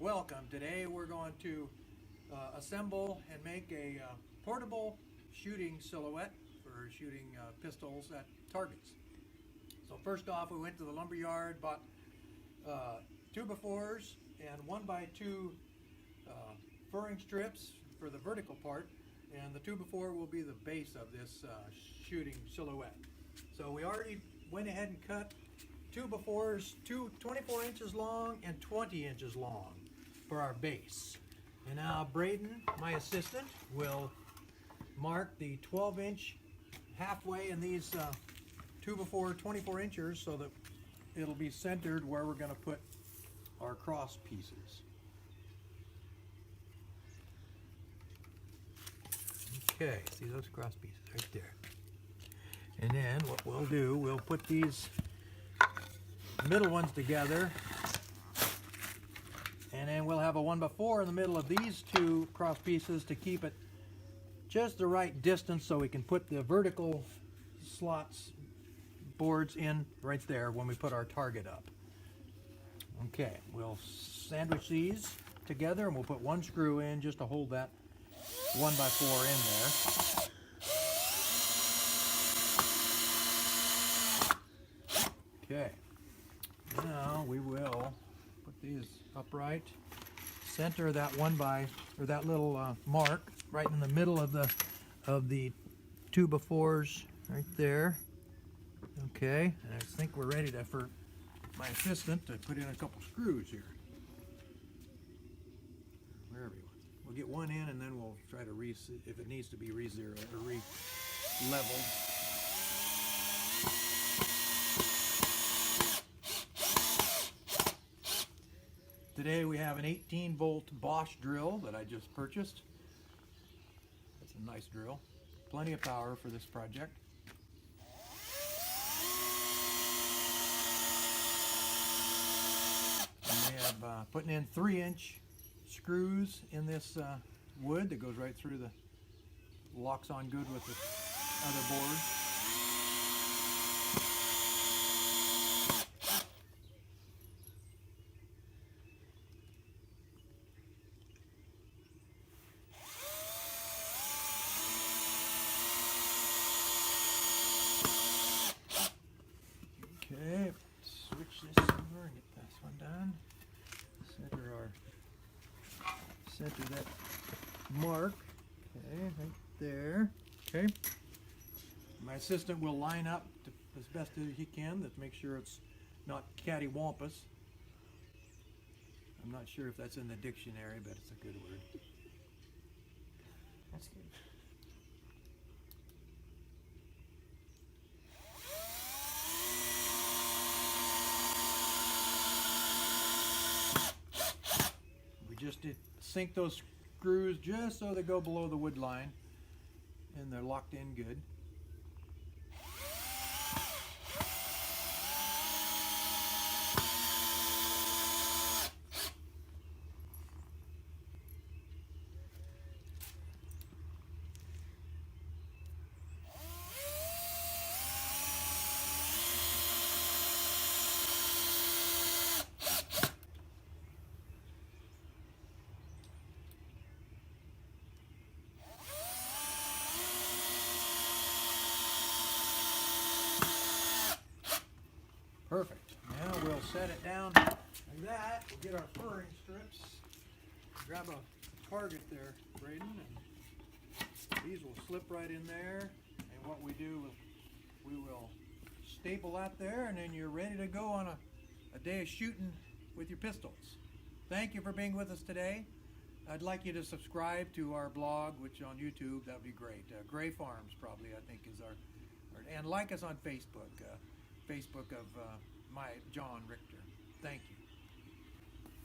Welcome. Today we're going to assemble and make a portable shooting silhouette for shooting pistols at targets. So first off, we went to the lumber yard, bought 2x4s and 1x2 furring strips for the vertical part, and the 2x4 will be the base of this shooting silhouette. So we already went ahead and cut 2x4s, 24 inches long and 20 inches long for our base. And now Braden, my assistant, will mark the 12-inch halfway in these 2x4 24 inches so that it'll be centered where we're going to put our cross pieces. Okay, see those cross pieces right there. And then what we'll do, we'll put these middle ones together, and then we'll have a 1x4 in the middle of these two cross pieces to keep it just the right distance so we can put the vertical slots boards in right there when we put our target up. Okay, we'll sandwich these together and we'll put one screw in just to hold that 1x4 in there. Okay, now we will put these upright, center that that little mark right in the middle of the 2x4s right there. Okay, and I think we're ready for my assistant to put in a couple screws here. Wherever you want. We'll get one in and then we'll try to if it needs to be re-leveled. Today we have an 18-volt Bosch drill that I just purchased. That's a nice drill. Plenty of power for this project. And we have putting in 3-inch screws in this wood that goes right through locks on good with the other board. Okay, switch this over and get this one done. Center that mark. Okay, right there. Okay. My assistant will line up as best as he can to make sure it's not cattywampus. I'm not sure if that's in the dictionary, but it's a good word. That's good. Just to sink those screws just so they go below the wood line and they're locked in good. Perfect. Now we'll set it down like that. We'll get our furring strips. Grab a target there, Braden, and these will slip right in there. And what we do is we will staple that there, and then you're ready to go on a day of shooting with your pistols. Thank you for being with us today. I'd like you to subscribe to our blog, which on YouTube, that would be great. Gray Farms probably, I think, is our and like us on Facebook. Facebook of John Richter. Thank you.